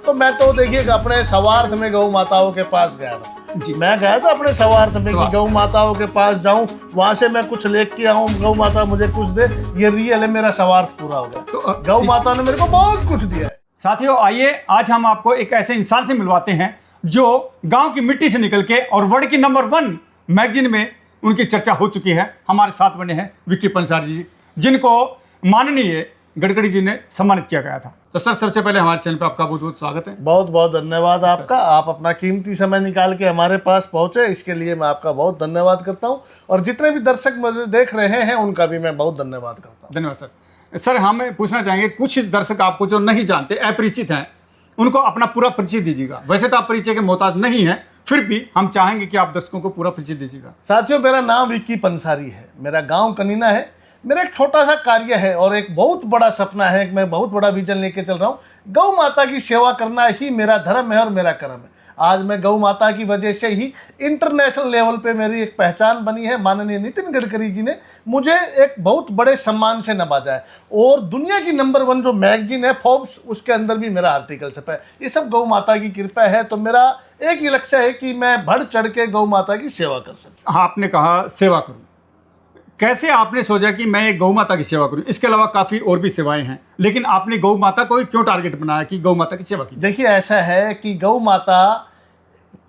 तो मैं तो देखिए अपने स्वार्थ में गौ माताओं के पास गया था जी। मैं गया था अपने स्वार्थ में कि गौ माताओं के पास जाऊं, वहां से मैं कुछ लेके आऊं, गौ माता मुझे कुछ दे, ये रियल है, मेरा स्वार्थ पूरा हो गया। तो गौ माता ने मेरे को बहुत कुछ दिया है। साथियों, आइए आज हम आपको एक ऐसे इंसान से मिलवाते हैं जो गांव की मिट्टी से निकल के और वर्ल्ड की नंबर 1 मैगजीन में उनकी चर्चा हो चुकी है। हमारे साथ बने हैं विक्की पंसारी जी, जिनको माननीय गडकरी जी ने सम्मानित किया गया था। तो सर, सबसे पहले हमारे चैनल पर आपका बहुत बहुत स्वागत है। बहुत बहुत धन्यवाद आपका। आप अपना कीमती समय निकाल के हमारे पास पहुंचे, इसके लिए मैं आपका बहुत धन्यवाद करता हूं, और जितने भी दर्शक मुझे देख रहे हैं उनका भी मैं बहुत धन्यवाद करता हूं। धन्यवाद सर। सर, हम पूछना चाहेंगे, कुछ दर्शक आपको जो नहीं जानते, अपरिचित हैं, उनको अपना पूरा परिचय दीजिएगा। वैसे तो आप परिचय के मोहताज नहीं हैं, फिर भी हम चाहेंगे कि आप दर्शकों को पूरा परिचय दीजिएगा। साथियों, मेरा नाम विक्की पंसारी है, मेरा गांव कनीना है, मेरा एक छोटा सा कार्य है और एक बहुत बड़ा सपना है, मैं बहुत बड़ा विजन लेके चल रहा हूँ। गौ माता की सेवा करना ही मेरा धर्म है और मेरा कर्म है। आज मैं गौ माता की वजह से ही इंटरनेशनल लेवल पे मेरी एक पहचान बनी है। माननीय नितिन गडकरी जी ने मुझे एक बहुत बड़े सम्मान से नवाजा है, और दुनिया की नंबर 1 जो मैगजीन है फोर्ब्स, उसके अंदर भी मेरा आर्टिकल छपा है। ये सब गौ माता की कृपा है। तो मेरा एक ही लक्ष्य है कि मैं बढ़ चढ़ के गौ माता की सेवा कर सकूं। आपने कहा सेवा करूं, कैसे आपने सोचा कि मैं एक गौ माता की सेवा करूं? इसके अलावा काफ़ी और भी सेवाएं हैं, लेकिन आपने गौ माता को क्यों टारगेट बनाया कि गौ माता की सेवा की? देखिए, ऐसा है कि गौ माता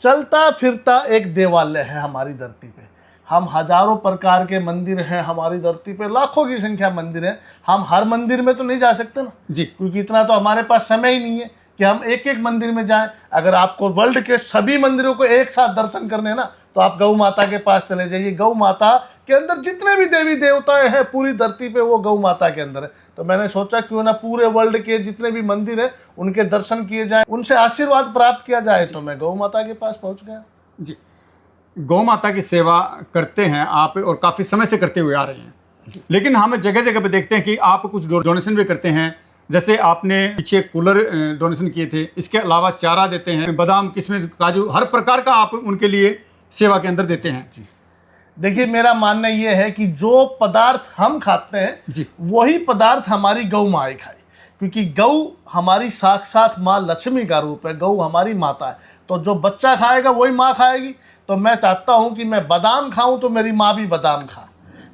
चलता फिरता एक देवालय है हमारी धरती पे। हम हजारों प्रकार के मंदिर हैं हमारी धरती पे, लाखों की संख्या मंदिर है। हम हर मंदिर में तो नहीं जा सकते ना जी, क्योंकि इतना तो हमारे पास समय ही नहीं है कि हम एक एक मंदिर में जाएं। अगर आपको वर्ल्ड के सभी मंदिरों को एक साथ दर्शन करने हैं ना, तो आप गौ माता के पास चले जाइए। गौ माता के अंदर जितने भी देवी देवताएं हैं पूरी धरती पे, वो गौ माता के अंदर है। तो मैंने सोचा क्यों ना पूरे वर्ल्ड के जितने भी मंदिर हैं उनके दर्शन किए जाएं, उनसे आशीर्वाद प्राप्त किया जाए। तो मैं गौ माता के पास पहुंच गया जी। गौ माता की सेवा करते हैं आप, और काफ़ी समय से करते हुए आ रहे हैं, लेकिन हम जगह जगह पे देखते हैं कि आप कुछ डोनेशन भी करते हैं। जैसे आपने पीछे कूलर डोनेशन किए थे, इसके अलावा चारा देते हैं, बादाम, किशमिश, काजू, हर प्रकार का आप उनके लिए सेवा के अंदर देते हैं जी। देखिए, मेरा मानना यह है कि जो पदार्थ हम खाते हैं जी, वही पदार्थ हमारी गौ माँ खाए, क्योंकि गौ हमारी साक्षात माँ लक्ष्मी का रूप है। गौ हमारी माता है, तो जो बच्चा खाएगा वही माँ खाएगी। तो मैं चाहता हूँ कि मैं बादाम खाऊं तो मेरी माँ भी बादाम खा,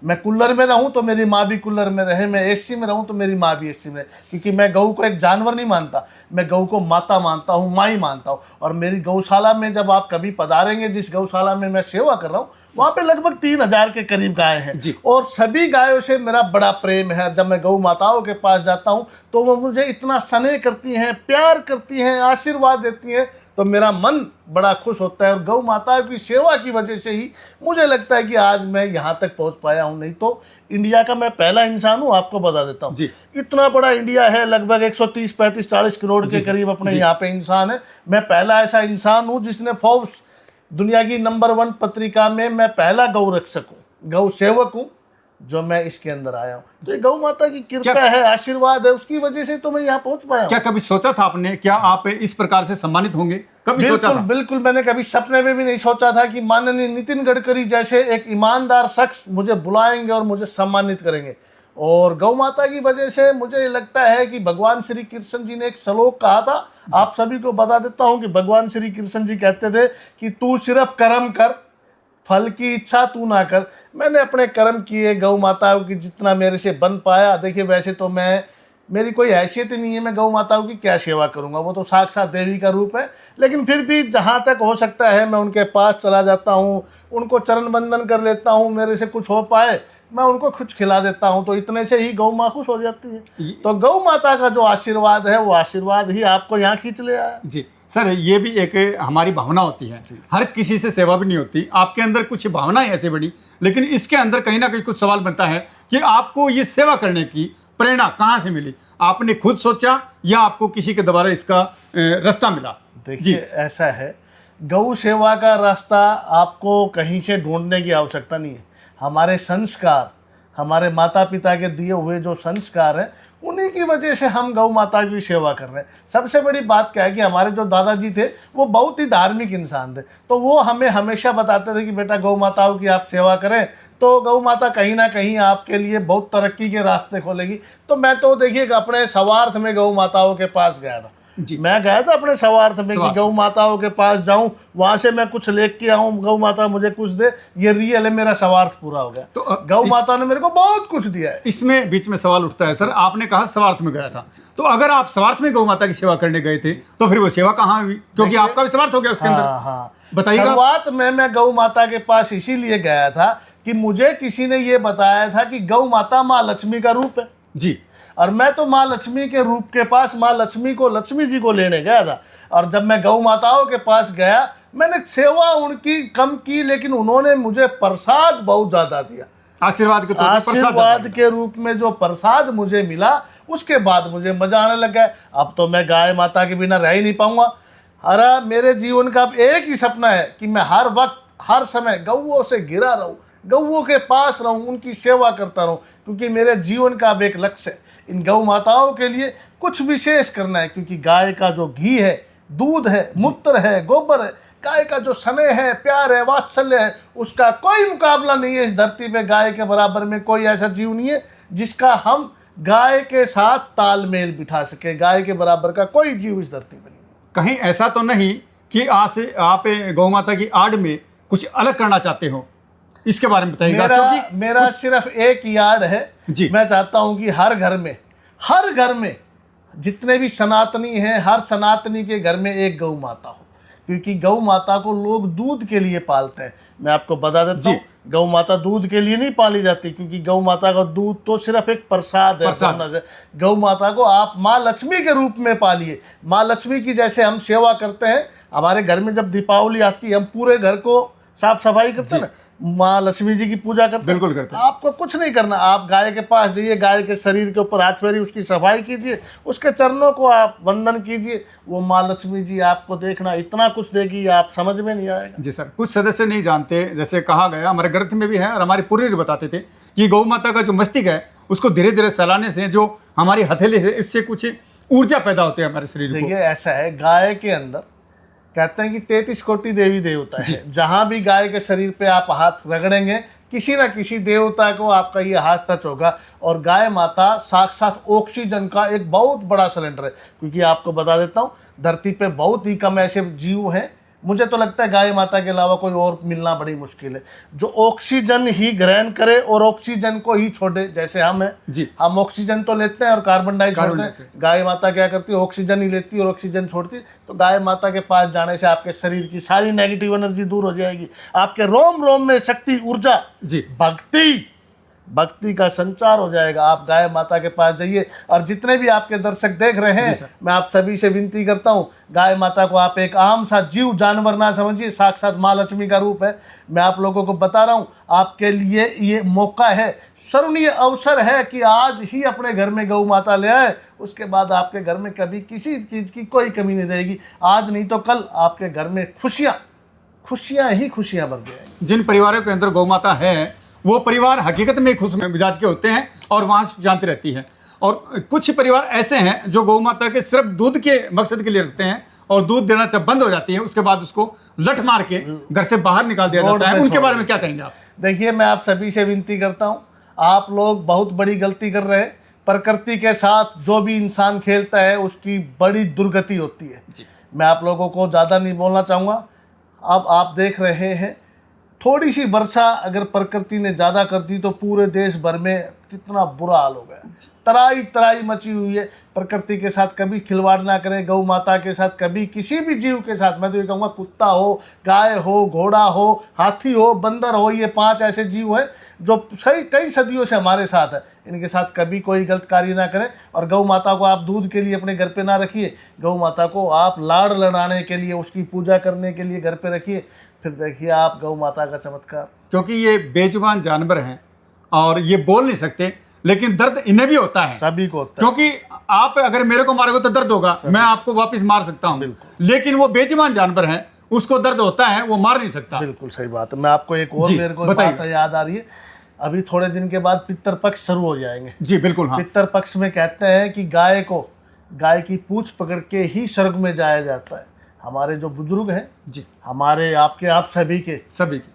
मैं कूलर में रहूं तो मेरी माँ भी कूलर में रहे, मैं एसी में रहूं तो मेरी माँ भी एसी में रहे। क्योंकि मैं गऊ को एक जानवर नहीं मानता, मैं गऊ को माता मानता हूँ, माँ ही मानता हूँ। और मेरी गौशाला में जब आप कभी पधारेंगे, जिस गौशाला में मैं सेवा कर रहा हूँ, वहाँ पे लगभग 3000 के करीब गाय हैं जी। और सभी गायों से मेरा बड़ा प्रेम है। जब मैं गौ माताओं के पास जाता हूँ तो वो मुझे इतना स्नेह करती हैं, प्यार करती हैं, आशीर्वाद देती हैं, तो मेरा मन बड़ा खुश होता है। और गौ माता की सेवा की वजह से ही मुझे लगता है कि आज मैं यहाँ तक पहुँच पाया हूँ। नहीं तो इंडिया का मैं पहला इंसान हूँ, आपको बता देता हूँ। इतना बड़ा इंडिया है, लगभग 130, 35, 40 करोड़ के करीब अपने यहाँ पे इंसान है। मैं पहला ऐसा इंसान हूँ जिसने फोर्ब्स दुनिया की नंबर 1 पत्रिका में मैं पहला गौ रक्षक हूँ, गौ सेवक हूँ, जो मैं इसके अंदर आया हूँ। तो ये गौ माता की कृपा है, आशीर्वाद है, उसकी वजह से तो मैं यहाँ पहुँच पाया हूँ। क्या कभी सोचा था आपने, क्या आप इस प्रकार से सम्मानित होंगे? कभी सोचा था? बिल्कुल, मैंने कभी सपने में भी नहीं सोचा था कि माननीय नितिन गडकरी जैसे एक ईमानदार शख्स मुझे बुलाएंगे और मुझे सम्मानित करेंगे। और गौ माता की वजह से मुझे लगता है कि भगवान श्री कृष्ण जी ने एक श्लोक कहा था, आप सभी को बता देता हूँ कि भगवान श्री कृष्ण जी कहते थे कि तू सिर्फ कर्म कर, फल की इच्छा तू ना कर। मैंने अपने कर्म किए, गौ माताओं की जितना मेरे से बन पाया। देखिए, वैसे तो मेरी कोई हैसियत ही नहीं है, मैं गौ माताओं की क्या सेवा करूंगा, वो तो साक्षात देवी का रूप है। लेकिन फिर भी जहाँ तक हो सकता है मैं उनके पास चला जाता हूँ, उनको चरण वंदन कर लेता हूँ, मेरे से कुछ हो पाए मैं उनको कुछ खिला देता हूँ, तो इतने से ही गौ माँ खुश हो जाती है। तो गौ माता का जो आशीर्वाद है, वो आशीर्वाद ही आपको यहाँ खींच ले आया जी। सर, ये भी एक हमारी भावना होती है, हर किसी से सेवा भी नहीं होती। आपके अंदर कुछ भावनाएं ऐसे बड़ी, लेकिन इसके अंदर कहीं ना कहीं कुछ सवाल बनता है कि आपको ये सेवा करने की प्रेरणा कहाँ से मिली? आपने खुद सोचा या आपको किसी के द्वारा इसका रास्ता मिला? देखिए, ऐसा है, गौ सेवा का रास्ता आपको कहीं से ढूंढने की आवश्यकता नहीं है। हमारे संस्कार, हमारे माता पिता के दिए हुए जो संस्कार हैं, उन्हीं की वजह से हम गौ माता की सेवा कर रहे हैं। सबसे बड़ी बात क्या है कि हमारे जो दादाजी थे वो बहुत ही धार्मिक इंसान थे, तो वो हमें हमेशा बताते थे कि बेटा गौ माताओं की आप सेवा करें तो गौ माता कहीं ना कहीं आपके लिए बहुत तरक्की के रास्ते खोलेगी। तो मैं तो देखिए अपने स्वार्थ में गौ माताओं के पास गया था, जी। मैं गया था अपने स्वार्थ में कि स्वार्थ। गौ माताओं के पास जाऊं, वहां से मैं कुछ लेके आऊं, गौ माता मुझे कुछ दे, ये रियल है, मेरा स्वार्थ पूरा हो गया। तो गौ माता ने मेरे को बहुत कुछ दिया है। इसमें बीच में सवाल उठता है सर, आपने कहा स्वार्थ में गया था, तो अगर आप स्वार्थ में गौ माता की सेवा करने गए थे तो फिर वो सेवा कहाँ हुई, क्योंकि देखिए- आपका भी स्वार्थ हो गया उसके अंदर। हाँ हाँ, बताइएगा। शुरुआत में मैं गौ माता के पास इसीलिए गया था कि मुझे किसी ने ये बताया था कि गौ माता माँ लक्ष्मी का रूप है, जी। और मैं तो माँ लक्ष्मी के रूप के पास माँ लक्ष्मी को, लक्ष्मी जी को लेने गया था। और जब मैं गौ माताओं के पास गया, मैंने सेवा उनकी कम की, लेकिन उन्होंने मुझे प्रसाद बहुत ज्यादा दिया। आशीर्वाद के तौर पर प्रसाद आशीर्वाद देते के रूप में जो प्रसाद मुझे मिला, उसके बाद मुझे मजा आने लगा। अब तो मैं गाय माता के बिना रह ही नहीं पाऊंगा। अरे मेरे जीवन का अब एक ही सपना है कि मैं हर वक्त हर समय गौओं से घिरा रहूं, गौओं के पास रहूं, उनकी सेवा करता रहूं, क्योंकि मेरे जीवन का अब एक लक्ष्य है इन गौ माताओं के लिए कुछ विशेष करना है। क्योंकि गाय का जो घी है, दूध है, मूत्र है, गोबर है, गाय का जो स्नेह है, प्यार है, वात्सल्य है, उसका कोई मुकाबला नहीं है इस धरती पे। गाय के बराबर में कोई ऐसा जीव नहीं है जिसका हम गाय के साथ तालमेल बिठा सके। गाय के बराबर का कोई जीव इस धरती पे नहीं। कहीं ऐसा तो नहीं कि आज से आप गौ माता की आड़ में कुछ अलग करना चाहते हो, इसके बारे में बताइएगा। मेरा सिर्फ एक याद है जी। मैं चाहता हूं कि हर घर में जितने भी सनातनी हैं, हर सनातनी के घर में एक गौ माता हो, क्योंकि गौ माता को लोग दूध के लिए पालते हैं। मैं आपको बता देता हूँ, गौ माता दूध के लिए नहीं पाली जाती, क्योंकि गौ माता का दूध तो सिर्फ एक प्रसाद है। गौ माता को आप माँ लक्ष्मी के रूप में पालिए। माँ लक्ष्मी की जैसे हम सेवा करते हैं, हमारे घर में जब दीपावली आती है हम पूरे घर को साफ सफाई करते हैं ना, माँ लक्ष्मी जी की पूजा करते हैं। बिल्कुल करते हैं। आपको कुछ नहीं करना, आप गाय के पास जाइए, गाय के शरीर के ऊपर हाथ फेरी, उसकी सफाई कीजिए, उसके चरणों को आप वंदन कीजिए। वो माँ लक्ष्मी जी आपको देखना इतना कुछ देगी, आप समझ में नहीं आएगा। जी सर, कुछ सदस्य नहीं जानते, जैसे कहा गया हमारे ग्रंथ में भी है और हमारे पूर्वज बताते थे कि गौ माता का जो मस्तिष्क है उसको धीरे धीरे सहलाने से जो हमारी हथेली से इससे कुछ ऊर्जा पैदा होती है हमारे शरीर को। देखिए ऐसा है, गाय के अंदर कहते हैं कि 33 कोटि देवी देवता है। जहां भी गाय के शरीर पे आप हाथ रगड़ेंगे, किसी ना किसी देवता को आपका ये हाथ टच होगा। और गाय माता साक्षात ऑक्सीजन का एक बहुत बड़ा सिलेंडर है। क्योंकि आपको बता देता हूँ, धरती पे बहुत ही कम ऐसे जीव हैं, मुझे तो लगता है गाय माता के अलावा कोई और मिलना बड़ी मुश्किल है, जो ऑक्सीजन ही ग्रहण करे और ऑक्सीजन को ही छोड़े। जैसे हम हैं जी, हम ऑक्सीजन तो लेते हैं और कार्बन डाइऑक्साइड छोड़ते हैं। गाय माता क्या करती है, ऑक्सीजन ही लेती है और ऑक्सीजन छोड़ती है। तो गाय माता के पास जाने से आपके शरीर की सारी नेगेटिव एनर्जी दूर हो जाएगी, आपके रोम रोम में शक्ति, ऊर्जा, जी, भक्ति का संचार हो जाएगा। आप गाय माता के पास जाइए। और जितने भी आपके दर्शक देख रहे हैं, मैं आप सभी से विनती करता हूँ, गाय माता को आप एक आम सा जीव जानवर ना समझिए, साक्षात माँ लक्ष्मी का रूप है। मैं आप लोगों को बता रहा हूँ, आपके लिए ये मौका है, स्वर्णीय अवसर है कि आज ही अपने घर में गौ माता ले आए। उसके बाद आपके घर में कभी किसी चीज़ की कोई कमी नहीं रहेगी। आज नहीं तो कल आपके घर में खुशियाँ ही खुशियाँ भर जाएंगी। जिन परिवारों के अंदर गौ माता है वो परिवार हकीकत में खुश मिजाज के होते हैं और वहाँ सुख शांति रहती है। और कुछ परिवार ऐसे हैं जो गौ माता के सिर्फ दूध के मकसद के लिए रखते हैं, और दूध देना जब बंद हो जाती है उसके बाद उसको लठ मार के घर से बाहर निकाल दिया जाता है। उनके बारे में क्या कहेंगे आप? देखिए, मैं आप सभी से विनती करता हूँ, आप लोग बहुत बड़ी गलती कर रहे हैं। प्रकृति के साथ जो भी इंसान खेलता है उसकी बड़ी दुर्गति होती है। मैं आप लोगों को ज़्यादा नहीं बोलना चाहूँगा। अब आप देख रहे हैं, थोड़ी सी वर्षा अगर प्रकृति ने ज़्यादा कर दी तो पूरे देश भर में कितना बुरा हाल हो गया। तराई तराई मची हुई है। प्रकृति के साथ कभी खिलवाड़ ना करें, गौ माता के साथ कभी, किसी भी जीव के साथ। मैं तो ये कहूँगा, कुत्ता हो, गाय हो, घोड़ा हो, हाथी हो, बंदर हो, ये 5 ऐसे जीव हैं जो कई सदियों से हमारे साथ है। इनके साथ कभी कोई गलत कार्य ना करें। और गौ माता को आप दूध के लिए अपने घर पे ना रखिए, गौ माता को आप लाड़ लड़ाने के लिए, उसकी पूजा करने के लिए घर पे रखिए। फिर देखिए आप गौ माता का चमत्कार। क्योंकि ये बेजुबान जानवर हैं और ये बोल नहीं सकते, लेकिन दर्द इन्हें भी होता है, सभी को होता है। क्योंकि आप अगर मेरे को मारोगे तो दर्द होगा, मैं आपको वापस मार सकता हूँ, लेकिन वो बेजुबान जानवर हैं, उसको दर्द होता है, वो मार नहीं सकता। बिल्कुल सही बात है। मैं आपको एक और, मेरे को बात याद आ रही है, अभी थोड़े दिन के बाद पितृपक्ष शुरू हो जाएंगे। जी बिल्कुल, हाँ। पितृपक्ष में कहते हैं कि गाय की पूंछ पकड़ के ही स्वर्ग में जाया जाता है। हमारे जो बुजुर्ग हैं जी, हमारे आपके आप सभी के,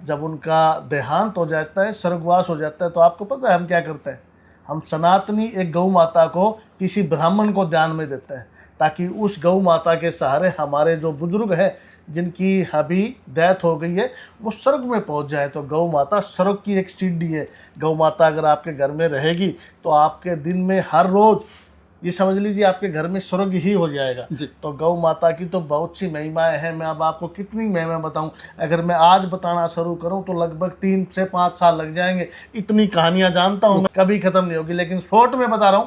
जब उनका देहांत हो जाता है, स्वर्गवास हो जाता है, तो आपको पता है हम क्या करते हैं? हम सनातनी एक गौ माता को किसी ब्राह्मण को दान में देते हैं। ताकि उस गौ माता के सहारे हमारे जो बुजुर्ग हैं जिनकी अभी डेथ हो गई है वो स्वर्ग में पहुंच जाए। तो गौ माता स्वर्ग की एक सीढ़ी है। गौ माता अगर आपके घर में रहेगी तो आपके दिन में हर रोज़ ये समझ लीजिए आपके घर में स्वर्ग ही हो जाएगा। जी। तो गौ माता की तो बहुत सी महिमाएं हैं। मैं अब आपको कितनी महिमा बताऊं, अगर मैं आज बताना शुरू करूं तो लगभग 3 से 5 साल लग जाएंगे। इतनी कहानियां जानता हूं मैं, कभी ख़त्म नहीं होगी। लेकिन शॉर्ट में बता रहा हूं,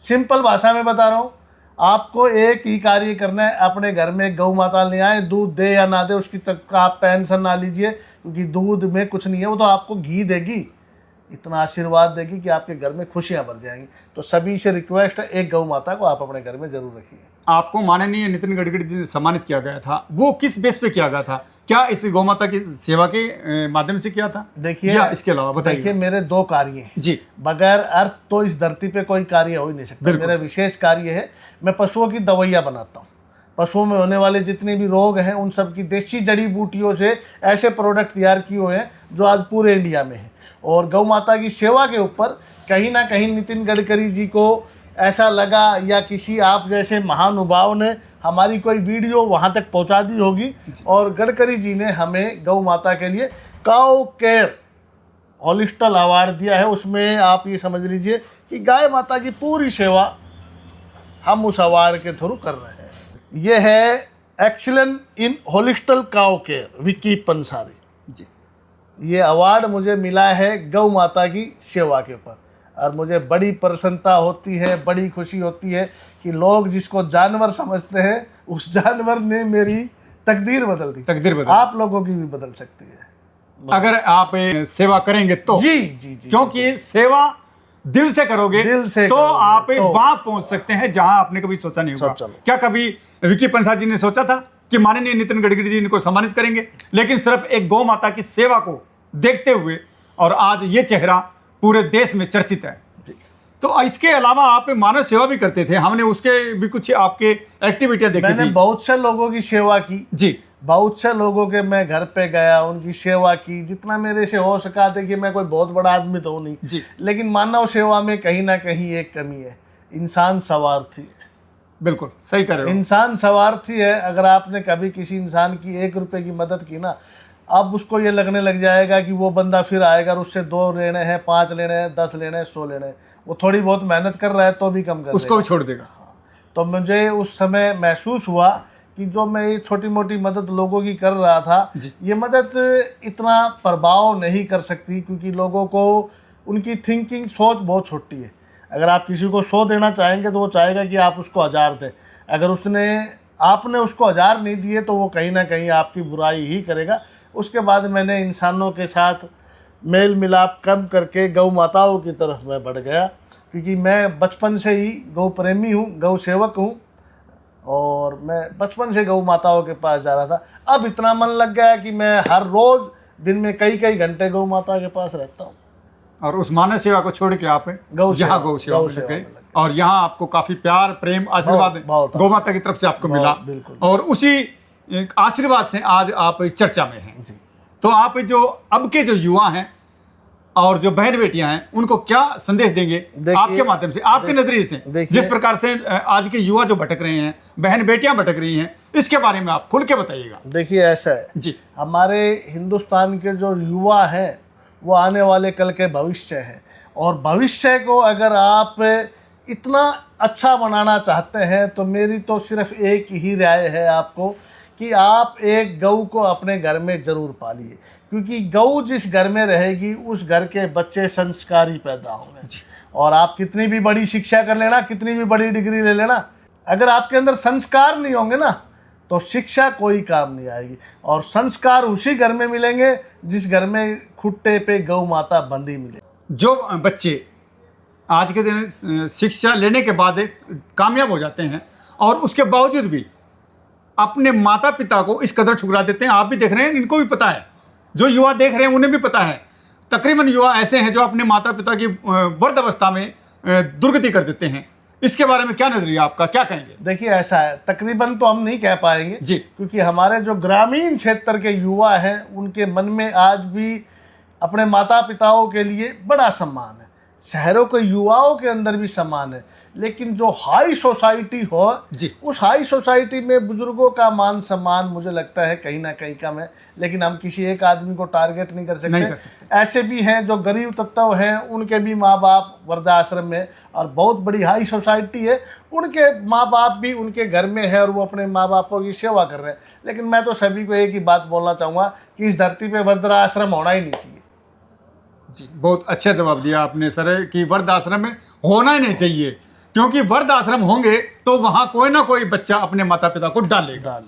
सिंपल भाषा में बता रहा हूं। आपको एक ही कार्य करना है, अपने घर में गौ माता ले आए, दूध दे या ना दे उसकी तक का आप टेंशन ना लीजिए, क्योंकि दूध में कुछ नहीं है, वो तो आपको घी देगी, इतना आशीर्वाद देगी कि आपके घर में खुशियां भर जाएंगी। तो सभी से रिक्वेस्ट है, एक गौ माता को आप अपने घर में जरूर रखिए। आपको माननीय नितिन गडकरी जी ने सम्मानित किया गया था, वो किस बेस पे किया गया था? क्या इस गौ माता की सेवा के माध्यम से किया था? देखिए, या इसके अलावा देखिए बताइए। मेरे 2 कार्य हैं जी, बगैर अर्थ तो इस धरती पे कोई कार्य हो ही नहीं सकता। बिल्कुल। मेरा विशेष कार्य है, मैं पशुओं की दवाइयाँ बनाता हूँ। पशुओं में होने वाले जितने भी रोग हैं उन सब की देसी जड़ी बूटियों से ऐसे प्रोडक्ट तैयार किए हुए हैं जो आज पूरे इंडिया में हैं। और गौ माता की सेवा के ऊपर कहीं ना कहीं नितिन गडकरी जी को ऐसा लगा, या किसी आप जैसे महानुभाव ने हमारी कोई वीडियो वहाँ तक पहुँचा दी होगी, और गडकरी जी ने हमें गौ माता के लिए काउ केयर हॉलिस्टिक अवार्ड दिया है। उसमें आप ये समझ लीजिए कि गाय माता की पूरी सेवा हम उस अवार्ड के थ्रू कर रहे हैं। ये है excellent in holistic cow care, Vicky Pansari ji. ये अवार्ड मुझे मिला है गौ माता की सेवा के ऊपर, और मुझे बड़ी प्रसन्नता होती है, बड़ी खुशी होती है कि लोग जिसको जानवर समझते हैं उस जानवर ने मेरी तकदीर बदल दी। तकदीर बदल, आप लोगों की भी बदल सकती है अगर आप सेवा करेंगे तो। जी जी जी, क्योंकि सेवा दिल से करोगे, दिल से तो करोगे, आप तो वहां पहुंच सकते हैं जहां आपने कभी सोचा नहीं होगा। सोचा नहीं। क्या कभी विक्की पंसाल जी ने सोचा था कि माननीय नितिन गडकरी जी इनको सम्मानित करेंगे? लेकिन सिर्फ एक गौ माता की सेवा को देखते हुए, और आज ये चेहरा पूरे देश में चर्चित है। तो इसके अलावा आप मानव सेवा भी करते थे, हमने उसके भी कुछ आपके एक्टिविटियां देखी मैंने थी। बहुत से लोगों की सेवा की जी, बहुत से लोगों के मैं घर पे गया, उनकी सेवा की, जितना मेरे से हो सका। देखिए मैं कोई बहुत बड़ा आदमी तो हूँ नहीं जी, लेकिन मानव सेवा में कहीं ना कहीं एक कमी है, इंसान स्वार्थी है। बिल्कुल सही कर रहे हो। इंसान स्वार्थी है। अगर आपने कभी किसी इंसान की 1 रुपए की मदद की ना, अब उसको ये लगने लग जाएगा कि वो बंदा फिर आएगा और उससे 2 लेने हैं, 5 लेने हैं, 10 लेने हैं, 100 लेने हैं। वो थोड़ी बहुत मेहनत कर रहा है तो भी कम कर उसको भी छोड़ देगा। तो मुझे उस समय महसूस हुआ कि जो मैं ये छोटी मोटी मदद लोगों की कर रहा था, ये मदद इतना प्रभाव नहीं कर सकती, क्योंकि लोगों को उनकी थिंकिंग सोच बहुत छोटी है। अगर आप किसी को 100 देना चाहेंगे तो वो चाहेगा कि आप उसको 1000 दें। अगर आपने उसको 1000 नहीं दिए तो वो कहीं ना कहीं आपकी बुराई ही करेगा। उसके बाद मैंने इंसानों के साथ मेल मिलाप कम करके गौ माताओं की तरफ मैं बढ़ गया, क्योंकि मैं बचपन से ही गौ प्रेमी हूँ, गौ सेवक हूँ, और मैं बचपन से गौ माताओं के पास जा रहा था। अब इतना मन लग गया कि मैं हर रोज़ दिन में कई कई घंटे गौ माता के पास रहता हूँ। और उस मानव सेवा को छोड़ के आप यहाँ गौ सेवा में लग गए, और यहाँ आपको काफी प्यार, प्रेम, आशीर्वाद बहुत गौ माता की तरफ से आपको मिला, बिल्कुल। और उसी आशीर्वाद से आज आप चर्चा में हैं। जी। तो आप जो अब के जो युवा हैं और जो बहन बेटियां हैं, उनको क्या संदेश देंगे आपके माध्यम से, आपके नजरिए से, जिस प्रकार से आज के युवा जो भटक रहे हैं, बहन बेटियां भटक रही हैं, इसके बारे में आप खुल के बताइएगा। देखिए ऐसा है जी, हमारे हिंदुस्तान के जो युवा हैं वो आने वाले कल के भविष्य हैं, और भविष्य को अगर आप इतना अच्छा बनाना चाहते हैं तो मेरी तो सिर्फ एक ही राय है आपको कि आप एक गऊ को अपने घर में ज़रूर पालिए, क्योंकि गऊ जिस घर में रहेगी उस घर के बच्चे संस्कारी पैदा होंगे। और आप कितनी भी बड़ी शिक्षा कर लेना, कितनी भी बड़ी डिग्री ले लेना, अगर आपके अंदर संस्कार नहीं होंगे ना तो शिक्षा कोई काम नहीं आएगी। और संस्कार उसी घर में मिलेंगे जिस घर में खुट्टे पे गौ माता बंधी मिले। जो बच्चे आज के दिन शिक्षा लेने के बाद कामयाब हो जाते हैं और उसके बावजूद भी अपने माता पिता को इस कदर ठुकरा देते हैं, आप भी देख रहे हैं, इनको भी पता है, जो युवा देख रहे हैं उन्हें भी पता है। तकरीबन युवा ऐसे हैं जो अपने माता पिता की वृद्ध अवस्था में दुर्गति कर देते हैं। इसके बारे में क्या नजरिया आपका, क्या कहेंगे? देखिए ऐसा है, तकरीबन तो हम नहीं कह पाएंगे जी, क्योंकि हमारे जो ग्रामीण क्षेत्र के युवा हैं उनके मन में आज भी अपने माता पिताओं के लिए बड़ा सम्मान है। शहरों के युवाओं के अंदर भी समान है, लेकिन जो हाई सोसाइटी हो जी। उस हाई सोसाइटी में बुजुर्गों का मान सम्मान मुझे लगता है कहीं ना कहीं कम है। लेकिन हम किसी एक आदमी को टारगेट नहीं कर नहीं कर सकते। ऐसे भी हैं जो गरीब तत्व हैं, उनके भी माँ बाप वृद्धाश्रम में, और बहुत बड़ी हाई सोसाइटी है उनके माँ बाप भी उनके घर में है और वो अपने माँ बापों की सेवा कर रहे हैं। लेकिन मैं तो सभी को एक ही बात बोलना चाहूँगा कि इस धरती पे वृद्धाश्रम होना ही नहीं चाहिए। जी, बहुत अच्छा जवाब दिया आपने सर कि वृद्धाश्रम में होना ही नहीं चाहिए, क्योंकि वृद्धाश्रम होंगे तो वहाँ कोई ना कोई बच्चा अपने माता पिता को डालेगा,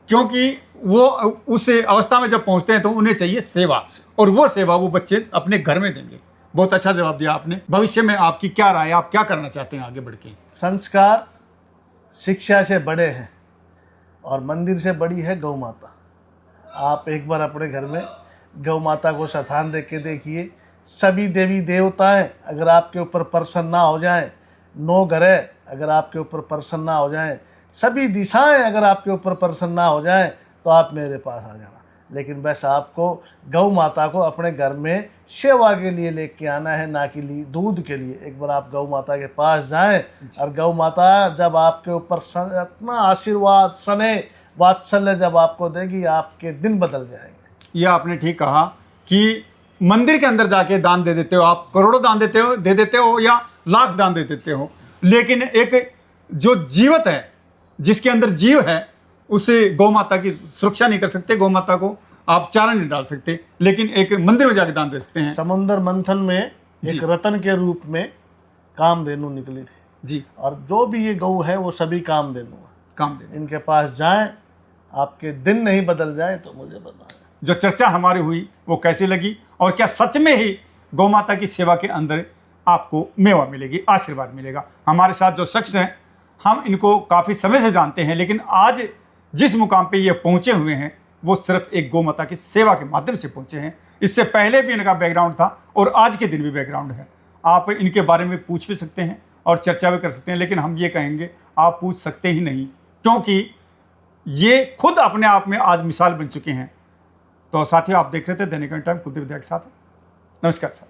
क्योंकि वो उस अवस्था में जब पहुँचते हैं तो उन्हें चाहिए सेवा, और वो सेवा वो बच्चे अपने घर में देंगे। बहुत अच्छा जवाब दिया आपने। भविष्य में आपकी क्या राय है, आप क्या करना चाहते हैं आगे बढ़ के? संस्कार शिक्षा से बड़े हैं और मंदिर से बड़ी है गौ माता। आप एक बार अपने घर में गौ माता को स्थान दे के देखिए। सभी देवी देवताएं अगर आपके ऊपर प्रसन्न ना हो जाएं, 9 ग्रह अगर आपके ऊपर प्रसन्न ना हो जाएं, सभी दिशाएं अगर आपके ऊपर प्रसन्न ना हो जाएं, तो आप मेरे पास आ जाना। लेकिन बस आपको गौ माता को अपने घर में सेवा के लिए लेके आना है, ना कि दूध के लिए। एक बार आप गौ माता के पास जाएं और गौ माता जब आपके ऊपर इतना आशीर्वाद स्नेह वात्सल्य जब आपको देगी, आपके दिन बदल जाएंगे। यह आपने ठीक कहा कि मंदिर के अंदर जाके दान दे देते हो, आप करोड़ों दान दे देते हो या लाख दान दे देते हो, लेकिन एक जो जीवित है, जिसके अंदर जीव है, उसे गौ माता की सुरक्षा नहीं कर सकते। गौ माता को आप चारा नहीं डाल सकते, लेकिन एक मंदिर में जाके दान दे सकते हैं। समुद्र मंथन में एक रतन के रूप में कामधेनु निकली थी जी, और जो भी ये गौ है वो सभी कामधेनु है। कामधेनु। इनके पास जाएं, आपके दिन नहीं बदल जाए तो मुझे बताएं। जो चर्चा हमारी हुई वो कैसी लगी, और क्या सच में ही गौ माता की सेवा के अंदर आपको मेवा मिलेगी, आशीर्वाद मिलेगा? हमारे साथ जो शख्स हैं, हम इनको काफ़ी समय से जानते हैं, लेकिन आज जिस मुकाम पे ये पहुँचे हुए हैं वो सिर्फ एक गौ माता की सेवा के माध्यम से पहुँचे हैं। इससे पहले भी इनका बैकग्राउंड था और आज के दिन भी बैकग्राउंड है। आप इनके बारे में पूछ भी सकते हैं और चर्चा भी कर सकते हैं, लेकिन हम ये कहेंगे आप पूछ सकते ही नहीं, क्योंकि ये खुद अपने आप में आज मिसाल बन चुके हैं। तो साथियों, आप देख रहे थे दैनिक टाइम कुलदीप दया के साथ। नमस्कार सर।